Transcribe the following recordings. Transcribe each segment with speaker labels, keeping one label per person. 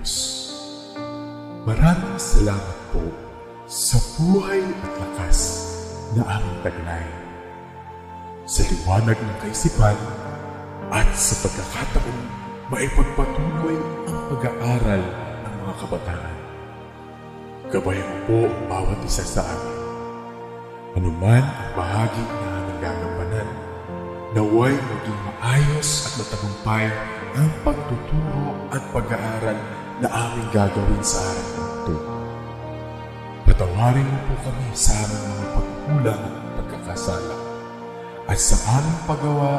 Speaker 1: Diyos. Maraming salamat po sa buhay at lakas na aming taglay, sa liwanag ng kaisipan at sa pagkakataong maipagpatuloy ang pag-aaral ng mga kabataan. Gabayan mo po ang bawat isa sa amin. Anuman ang bahagi na aming gagampanan, naway maging maayos at matagumpay ang pagtuturo at pag-aaral na aming gagawin sa araw na ito. Patawarin mo po kami sa aming mga pagkulang at pagkakasala. At sa aming paggawa,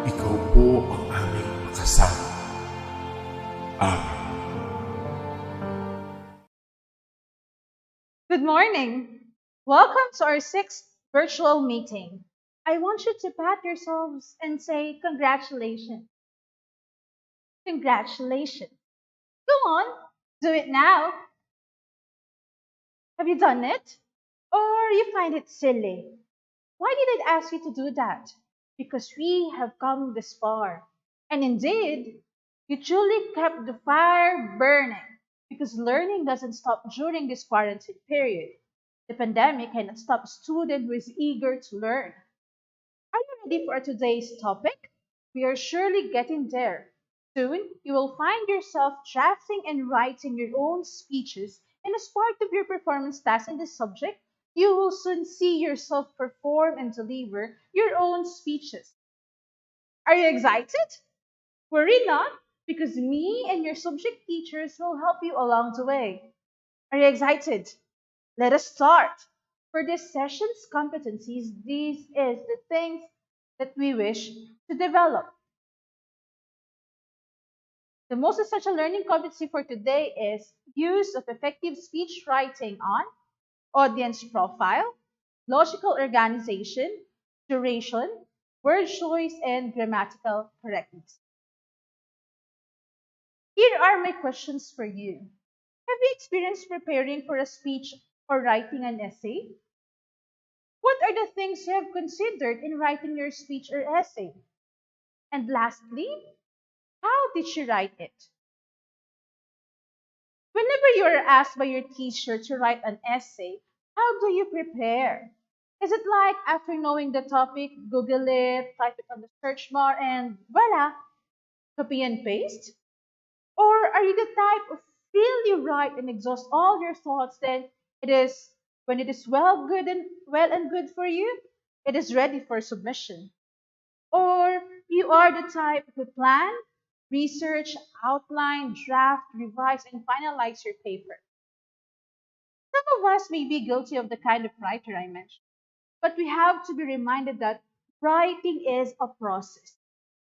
Speaker 1: ikaw po ang aming makasama. Amen.
Speaker 2: Good morning. Welcome to our sixth virtual meeting. I want you to pat yourselves and say congratulations. Congratulations. Go on, do it now. Have you done it? Or you find it silly? Why did I ask you to do that? Because we have come this far. And indeed, you truly kept the fire burning. Because learning doesn't stop during this quarantine period. The pandemic cannot stop a student who is eager to learn. Are you ready for today's topic? We are surely getting there. Soon, you will find yourself drafting and writing your own speeches, and as part of your performance task in this subject, you will soon see yourself perform and deliver your own speeches. Are you excited? Worry not, because me and your subject teachers will help you along the way. Are you excited? Let us start. For this session's competencies, these is the things that we wish to develop. The most essential learning competency for today is use of effective speech writing on audience profile, logical organization, duration, word choice, and grammatical correctness. Here are my questions for you. Have you experienced preparing for a speech or writing an essay? What are the things you have considered in writing your speech or essay? And lastly, how did you write it? Whenever you are asked by your teacher to write an essay, how do you prepare? Is it like after knowing the topic, Google it, type it on the search bar, and voila, copy and paste? Or are you the type of really write and exhaust all your thoughts, then it is when it is well and good for you, it is ready for submission? Or you are the type who plan, research, outline, draft, revise, and finalize your paper? Some of us may be guilty of the kind of writer I mentioned, but we have to be reminded that writing is a process.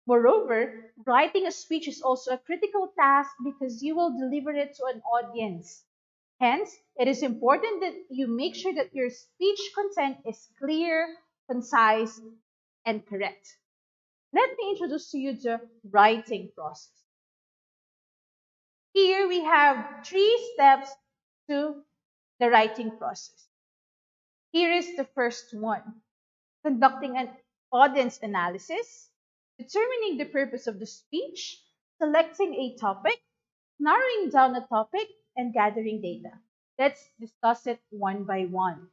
Speaker 2: Moreover, writing a speech is also a critical task because you will deliver it to an audience. Hence, it is important that you make sure that your speech content is clear, concise, and correct. Let me introduce to you the writing process. Here we have 3 steps to the writing process. Here is the first one: conducting an audience analysis, determining the purpose of the speech, selecting a topic, narrowing down a topic, and gathering data. Let's discuss it one by one.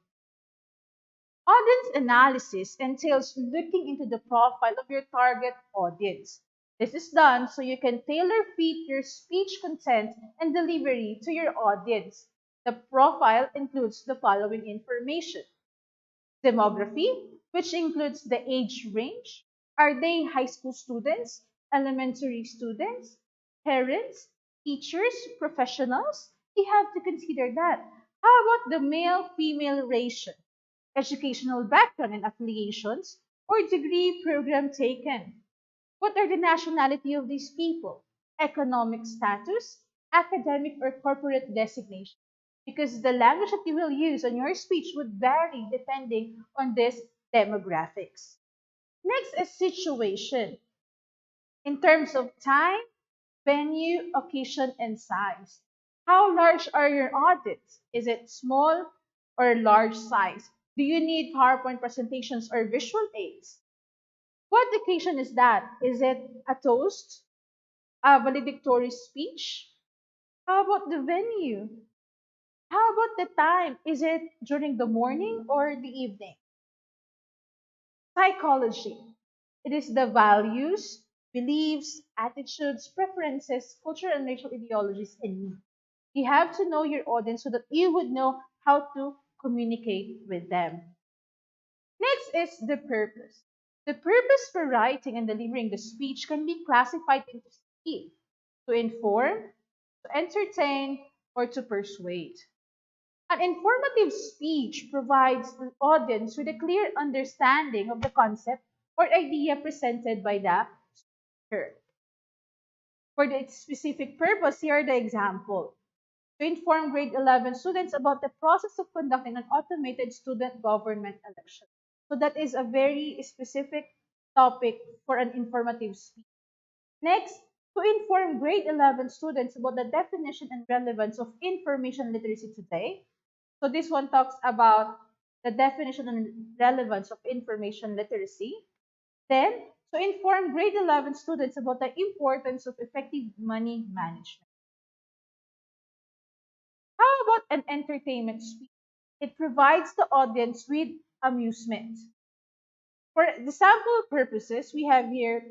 Speaker 2: Audience analysis entails looking into the profile of your target audience. This is done so you can tailor fit your speech content and delivery to your audience. The profile includes the following information: demography, which includes the age range. Are they high school students, elementary students, parents, teachers, professionals? You have to consider that. How about the male female ratio? Educational background and affiliations, or degree program taken? What are the nationality of these people? Economic status, academic or corporate designation? Because the language that you will use on your speech would vary depending on these demographics. Next is situation. In terms of time, venue, occasion, and size. How large are your audits? Is it small or large size? Do you need PowerPoint presentations or visual aids? What occasion is that? Is it a toast, a valedictory speech, How about the venue? How about the time? Is it during the morning or the evening? Psychology. It is the values, beliefs, attitudes, preferences, cultural and racial ideologies, and needs. You have to know your audience so that you would know how to communicate with them. Next is the purpose. The purpose for writing and delivering the speech can be classified into three: to inform, to entertain, or to persuade. An informative speech provides the audience with a clear understanding of the concept or idea presented by the speaker. For the specific purpose, here are the example. To inform grade 11 students about the process of conducting an automated student government election. So that is a very specific topic for an informative speech. Next, to inform grade 11 students about the definition and relevance of information literacy today. So this one talks about the definition and relevance of information literacy. Then, to inform grade 11 students about the importance of effective money management. How about an entertainment speech? It provides the audience with amusement. For the sample purposes, we have here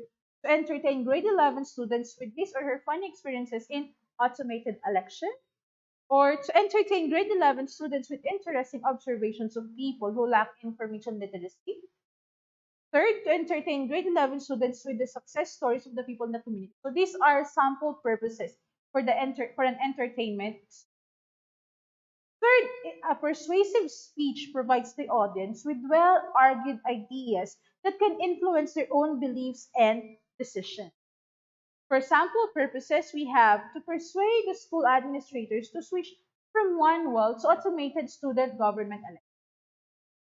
Speaker 2: to entertain grade 11 students with his or her funny experiences in automated election, or to entertain grade 11 students with interesting observations of people who lack information literacy. Third, to entertain grade 11 students with the success stories of the people in the community. So these are sample purposes for for an entertainment. Third, a persuasive speech provides the audience with well argued ideas that can influence their own beliefs and decisions. For sample purposes, we have to persuade the school administrators to switch from manual to automated student government election,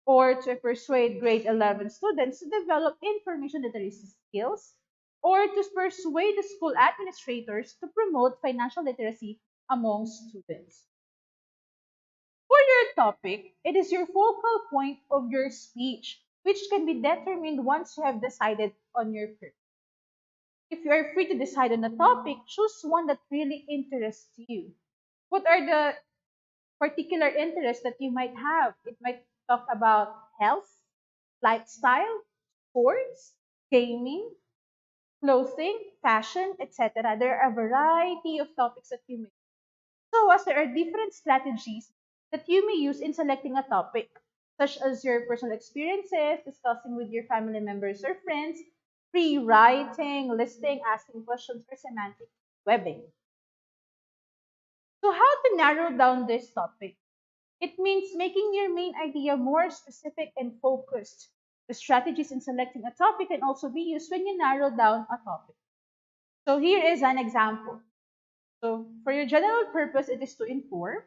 Speaker 2: or to persuade grade 11 students to develop information literacy skills, or to persuade the school administrators to promote financial literacy among students. For your topic, it is your focal point of your speech, which can be determined once you have decided on your purpose. If you are free to decide on a topic, choose one that really interests you. What are the particular interests that you might have? It might talk about health, lifestyle, sports, gaming, clothing, fashion, etc. There are a variety of topics that you may. So, as there are different strategies that you may use in selecting a topic, such as your personal experiences, discussing with your family members or friends, free writing, listing, asking questions, or semantic webbing. So, how to narrow down this topic? It means making your main idea more specific and focused. The strategies in selecting a topic can also be used when you narrow down a topic. So, here is an example. So for your general purpose, it is to inform.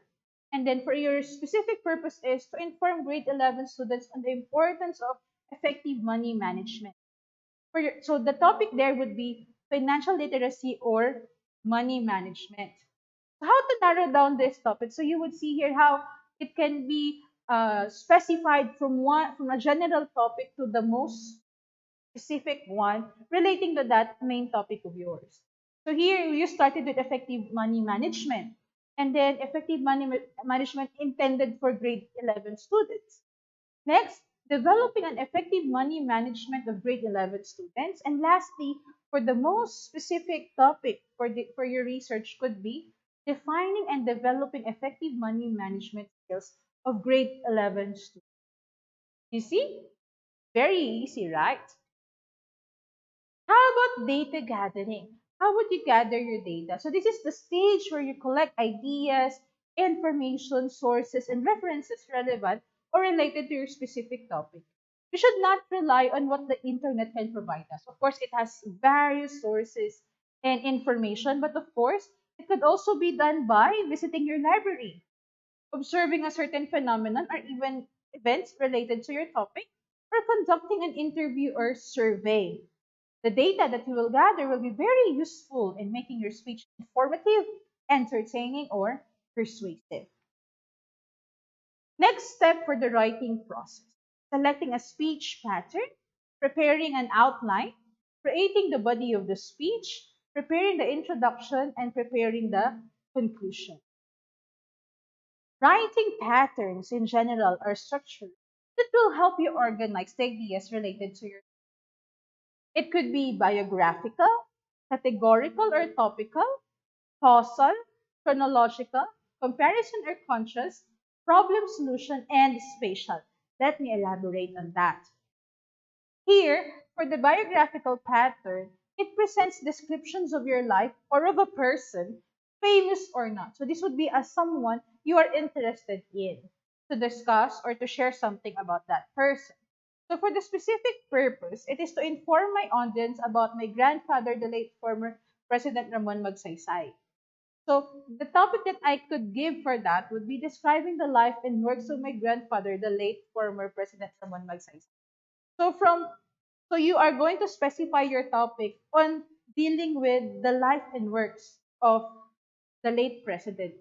Speaker 2: And then for your specific purpose is to inform grade 11 students on the importance of effective money management. So the topic there would be financial literacy or money management. So how to narrow down this topic? So you would see here how it can be specified from a general topic to the most specific one relating to that main topic of yours. So here you started with effective money management, and then effective management intended for grade 11 students. Next, developing an effective money management of grade 11 students. And lastly, for the most specific topic for your research could be defining and developing effective money management skills of grade 11 students. You see? Very easy, right? How about data gathering? How would you gather your data? So this is the stage where you collect ideas, information, sources, and references relevant or related to your specific topic. You should not rely on what the internet can provide us. Of course, it has various sources and information, but of course, it could also be done by visiting your library, observing a certain phenomenon or even events related to your topic, or conducting an interview or survey. The data that you will gather will be very useful in making your speech informative, entertaining, or persuasive. Next step for the writing process: selecting a speech pattern, preparing an outline, creating the body of the speech, preparing the introduction, and preparing the conclusion. Writing patterns in general are structured that will help you organize the ideas related to your. It could be biographical, categorical or topical, causal, chronological, comparison or contrast, problem solution, and spatial. Let me elaborate on that. Here, for the biographical pattern, it presents descriptions of your life or of a person, famous or not. So this would be as someone you are interested in to discuss or to share something about that person. So for the specific purpose, it is to inform my audience about my grandfather, the late former President Ramon Magsaysay. So the topic that I could give for that would be describing the life and works of my grandfather, the late former President Ramon Magsaysay. So from so you are going to specify your topic on dealing with the life and works of the late president.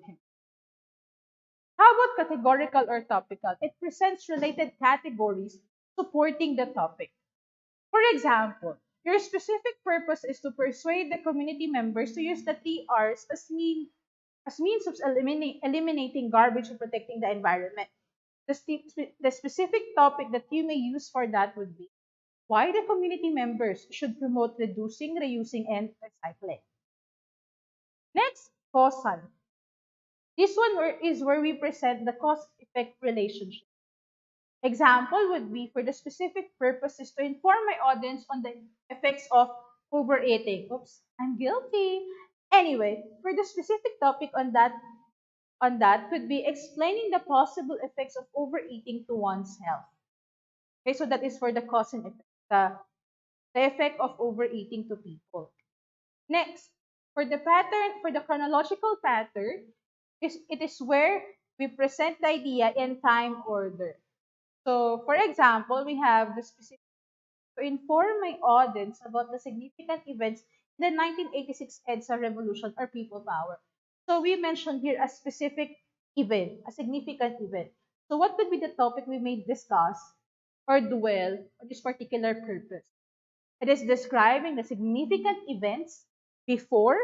Speaker 2: How about categorical or topical? It presents related categories supporting the topic. For example, your specific purpose is to persuade the community members to use the 3 R's as means of eliminating garbage and protecting the environment. The specific topic that you may use for that would be why the community members should promote reducing, reusing, and recycling. Next, causal. This one is where we present the cause-effect relationship. Example would be for the specific purpose is to inform my audience on the effects of overeating. Oops, I'm guilty. Anyway, for the specific topic on that could be explaining the possible effects of overeating to one's health. Okay, so that is for the cause and effect, the effect of overeating to people. Next, for the chronological pattern, it is where we present the idea in time order. So, for example, we have the specific to inform my audience about the significant events in the 1986 EDSA revolution or people power. So, we mentioned here a specific event, a significant event. So, what would be the topic we may discuss or dwell on this particular purpose? It is describing the significant events before,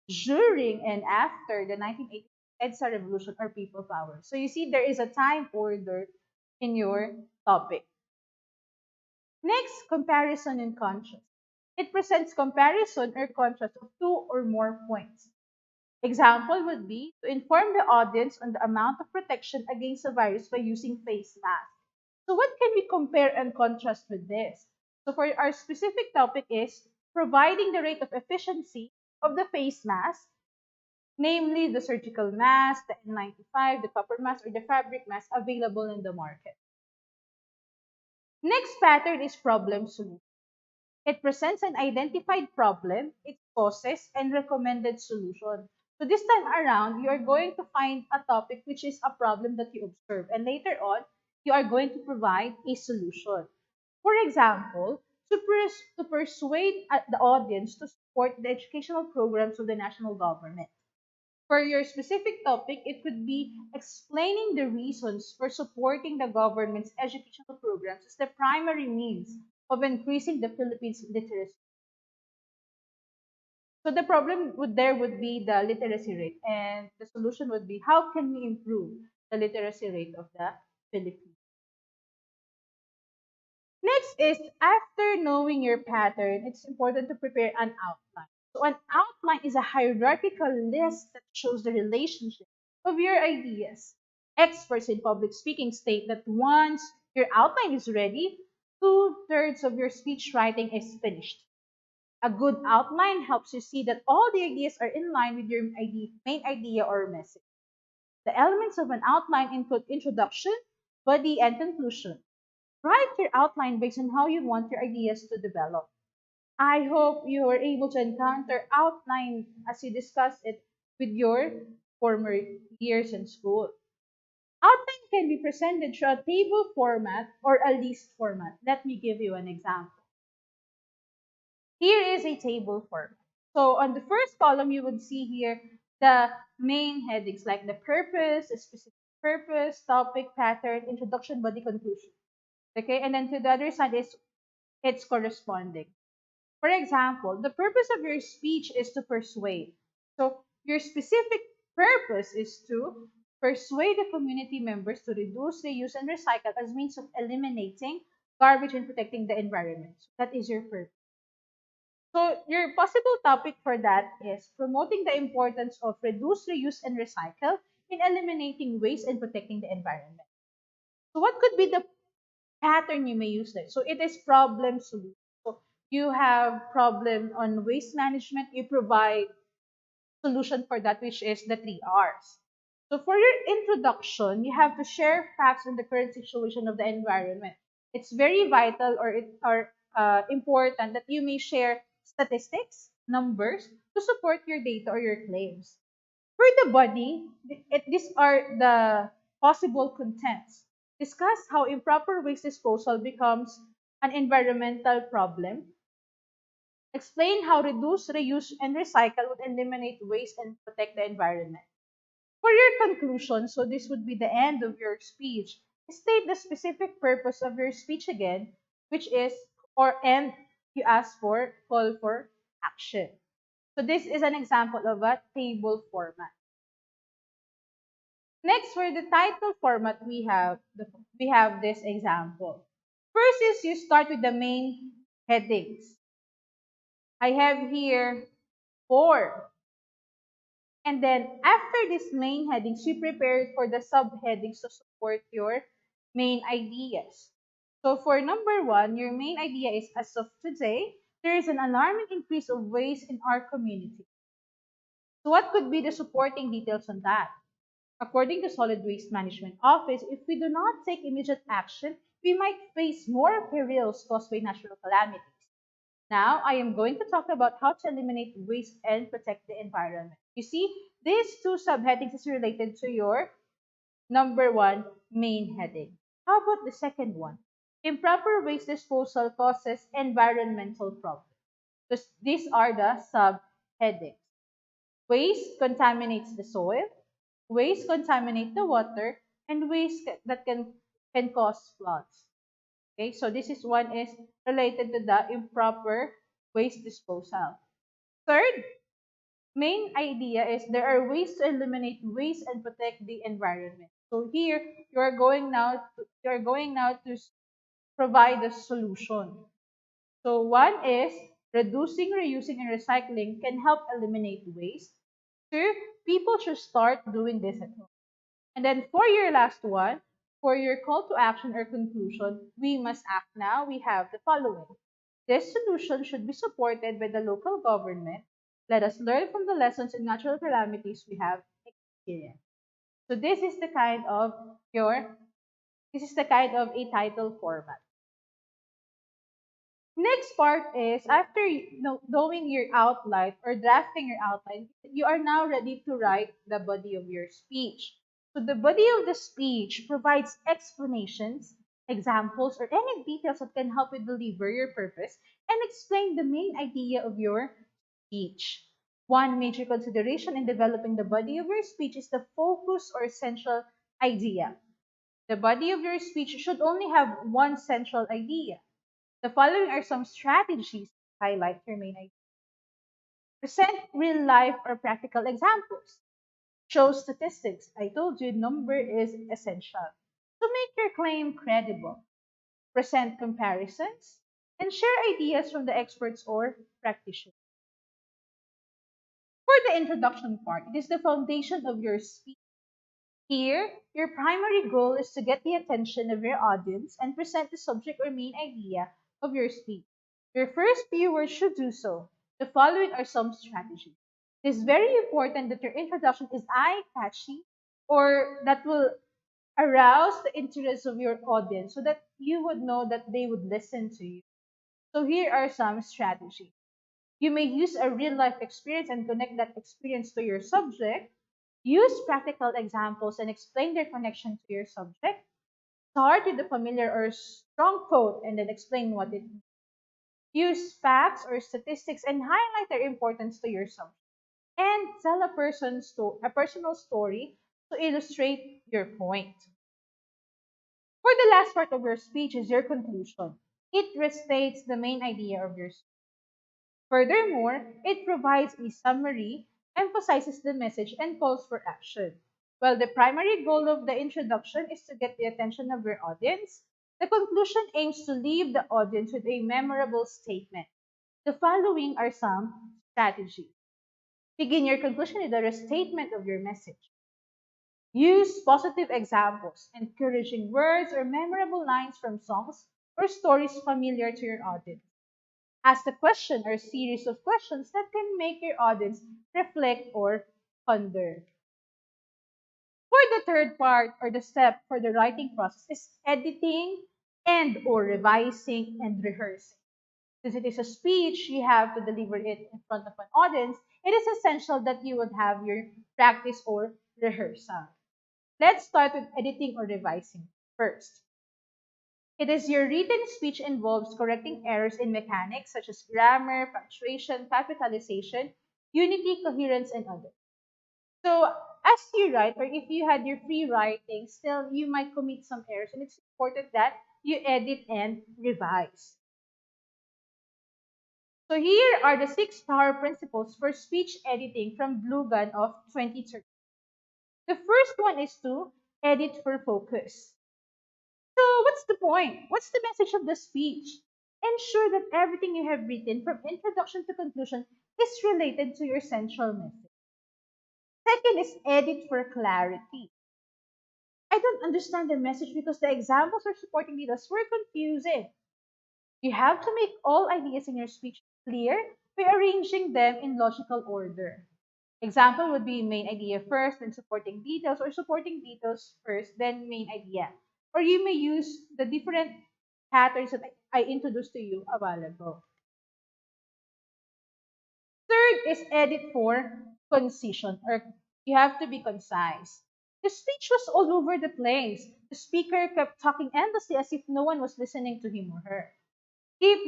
Speaker 2: during, and after the 1980 EDSA revolution or people power. So you see, there is a time order in your topic. Next, comparison and contrast. It presents comparison or contrast of two or more points. Example would be to inform the audience on the amount of protection against the virus by using face masks. So what can we compare and contrast with this? So for our specific topic is providing the rate of efficiency of the face mask, namely the surgical mask, the N95, the copper mask, or the fabric mask available in the market. Next pattern is problem solution. It presents an identified problem, its causes, and recommended solution. So this time around, you are going to find a topic which is a problem that you observe, and later on, you are going to provide a solution. For example, to persuade the audience to support the educational programs of the national government. For your specific topic, it could be explaining the reasons for supporting the government's educational programs as the primary means of increasing the Philippines' literacy. So the problem would be the literacy rate, and the solution would be how can we improve the literacy rate of the Philippines. Next is after knowing your pattern, it's important to prepare an outline. So an outline is a hierarchical list that shows the relationship of your ideas. Experts in public speaking state that once your outline is ready, 2/3 of your speech writing is finished. A good outline helps you see that all the ideas are in line with your main idea or message. The elements of an outline include introduction, body, and conclusion. Write your outline based on how you want your ideas to develop. I hope you were able to encounter outline as you discuss it with your former years in school. Outline can be presented through a table format or a list format. Let me give you an example. Here is a table format. So on the first column, you would see here the main headings like the purpose, a specific purpose, topic, pattern, introduction, body, conclusion. Okay, and then to the other side is its corresponding. For example, the purpose of your speech is to persuade. So your specific purpose is to persuade the community members to reduce, reuse, and recycle as means of eliminating garbage and protecting the environment. So that is your purpose. So your possible topic for that is promoting the importance of reduce, reuse, and recycle in eliminating waste and protecting the environment. So what could be the pattern you may use there? So it is problem solution. So you have problem on waste management, you provide solution for that, which is the 3 R's. So for your introduction, you have to share facts on the current situation of the environment. It's very vital or important that you may share statistics, numbers to support your data or your claims. For the body, these are the possible contents. Discuss how improper waste disposal becomes an environmental problem. Explain how reduce, reuse, and recycle would eliminate waste and protect the environment. For your conclusion, so this would be the end of your speech, state the specific purpose of your speech again, which is, or and you ask for, call for action. So this is an example of a table format. Next, for the title format, we have this example. First is you start with the main headings. I have here 4. And then after these main headings, you prepare for the subheadings to support your main ideas. So for number 1, your main idea is as of today, there is an alarming increase of waste in our community. So what could be the supporting details on that? According to Solid Waste Management Office, if we do not take immediate action, we might face more perils caused by natural calamities. Now, I am going to talk about how to eliminate waste and protect the environment. You see, these 2 subheadings is related to your number 1 main heading. How about the second one? Improper waste disposal causes environmental problems. These are the subheadings. Waste contaminates the soil, waste contaminate the water, and waste that can cause floods. Okay, so this is one is related to the improper waste disposal. Third, main idea is there are ways to eliminate waste and protect the environment. So here you are going now to provide a solution. So one is reducing, reusing, and recycling can help eliminate waste. Two, people should start doing this at home. And then for your last one, for your call to action or conclusion, we must act now. We have the following. This solution should be supported by the local government. Let us learn from the lessons in natural calamities we have experienced. So this is the kind of a title format. Next part is after knowing your outline or drafting your outline, you are now ready to write the body of your speech. So the body of the speech provides explanations, examples, or any details that can help you deliver your purpose and explain the main idea of your speech. One major consideration in developing the body of your speech is the focus or central idea. The body of your speech should only have one central idea. The following are some strategies to highlight your main idea. Present real life or practical examples. Show statistics. I told you number is essential. To make your claim credible. Present comparisons. And share ideas from the experts or practitioners. For the introduction part, it is the foundation of your speech. Here, your primary goal is to get the attention of your audience and present the subject or main idea of your speech. Your first few words should do so. The following are some strategies. It is very important that your introduction is eye-catchy or that will arouse the interest of your audience so that you would know that they would listen to you. So here are some strategies. You may use a real-life experience and connect that experience to your subject. Use practical examples and explain their connection to your subject. Start with a familiar or strong quote and then explain what it means. Use facts or statistics and highlight their importance to your subject. And tell a personal story to illustrate your point. For the last part of your speech is your conclusion. It restates the main idea of your speech. Furthermore, it provides a summary emphasizes the message and calls for action. While the primary goal of the introduction is to get the attention of your audience, the conclusion aims to leave the audience with a memorable statement. The following are some strategies. Begin your conclusion with a restatement of your message. Use positive examples, encouraging words, or memorable lines from songs or stories familiar to your audience. Ask a question or series of questions that can make your audience reflect or ponder. For the third part or the step for the writing process is editing and or revising and rehearsing. Since it is a speech, you have to deliver it in front of an audience. It is essential that you would have your practice or rehearsal. Let's start with editing or revising first. It is your written speech involves correcting errors in mechanics such as grammar, punctuation, capitalization, unity, coherence, and others. So as you write, or if you had your free writing, still you might commit some errors, and it's important that you edit and revise. So here are the 6 power principles for speech editing from Blue Gun of 2013. The first one is to edit for focus. So what's the point? What's the message of the speech? Ensure that everything you have written from introduction to conclusion is related to your central message. Second is edit for clarity. I don't understand the message because the examples or supporting details were confusing. You have to make all ideas in your speech clear by arranging them in logical order. Example would be main idea first, then supporting details, or supporting details first, then main idea. Or you may use the different patterns that I introduced to you a while ago. Third is edit for concision, or you have to be concise. The speech was all over the place. The speaker kept talking endlessly as if no one was listening to him or her. Keep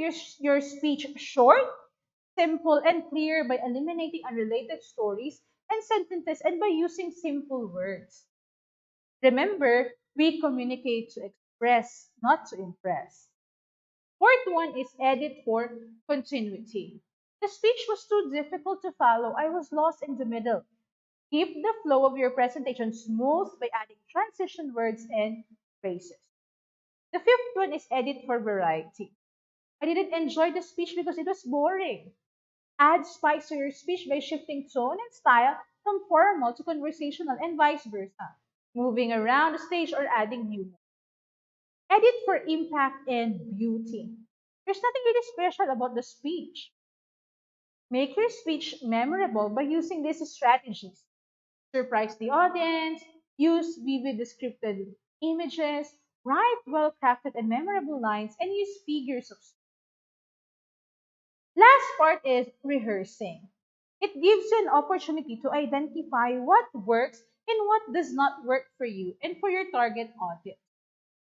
Speaker 2: your speech short, simple, and clear by eliminating unrelated stories and sentences and by using simple words. Remember, we communicate to express, not to impress. Fourth one is edit for continuity. The speech was too difficult to follow. I was lost in the middle. Keep the flow of your presentation smooth by adding transition words and phrases. The fifth one is edit for variety. I didn't enjoy the speech because it was boring. Add spice to your speech by shifting tone and style from formal to conversational and vice versa, moving around the stage or adding humor. Edit for impact and beauty. There's nothing really special about the speech. Make your speech memorable by using these strategies. Surprise the audience, use vivid descriptive images, write well crafted and memorable lines, and use figures of speech. Last part is rehearsing. It gives you an opportunity to identify what works and what does not work for you and for your target audience.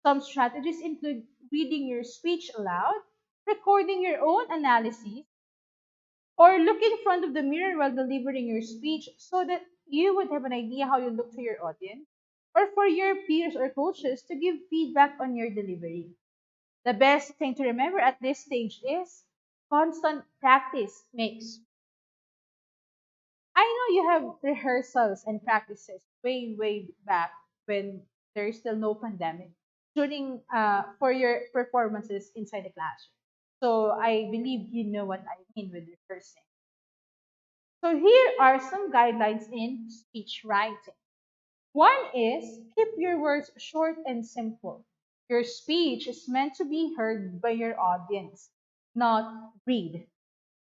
Speaker 2: Some strategies include reading your speech aloud, recording your own analysis, or look in front of the mirror while delivering your speech so that you would have an idea how you look to your audience, or for your peers or coaches to give feedback on your delivery. The best thing to remember at this stage is constant practice makes. I know you have rehearsals and practices way back when there is still no pandemic during for your performances inside the classroom. So I believe you know what I mean with rehearsing. So here are some guidelines in speech writing. One is keep your words short and simple. Your speech is meant to be heard by your audience, not read.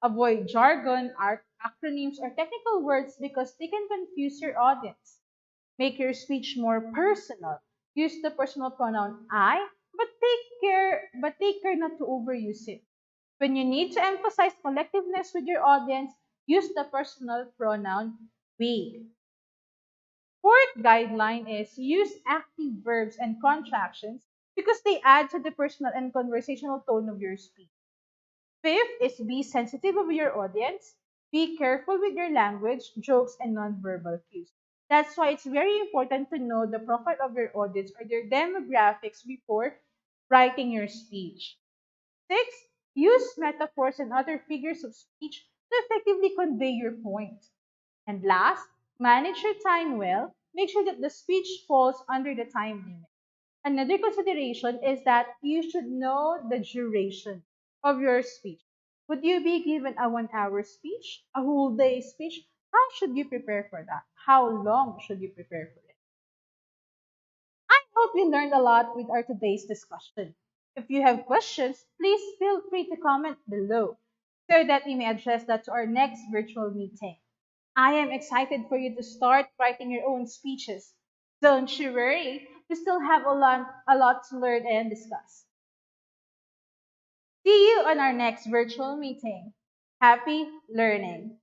Speaker 2: Avoid jargon, acronyms, or technical words because they can confuse your audience. Make your speech more personal. Use the personal pronoun I, but take care not to overuse it. When you need to emphasize collectiveness with your audience, use the personal pronoun we. Fourth guideline is use active verbs and contractions because they add to the personal and conversational tone of your speech. Fifth is be sensitive of your audience. Be careful with your language, jokes, and nonverbal cues. That's why it's very important to know the profile of your audience or their demographics before writing your speech. Six, use metaphors and other figures of speech to effectively convey your point. And last, manage your time well. Make sure that the speech falls under the time limit. Another consideration is that you should know the duration of your speech. Would you be given a 1 hour speech, a whole day speech? How should you prepare for that? How long should you prepare for it? I hope you learned a lot with our today's discussion. If you have questions, please feel free to comment below so that we may address that to our next virtual meeting. I am excited for you to start writing your own speeches. Don't you worry, we still have a lot to learn and discuss. See you on our next virtual meeting. Happy learning!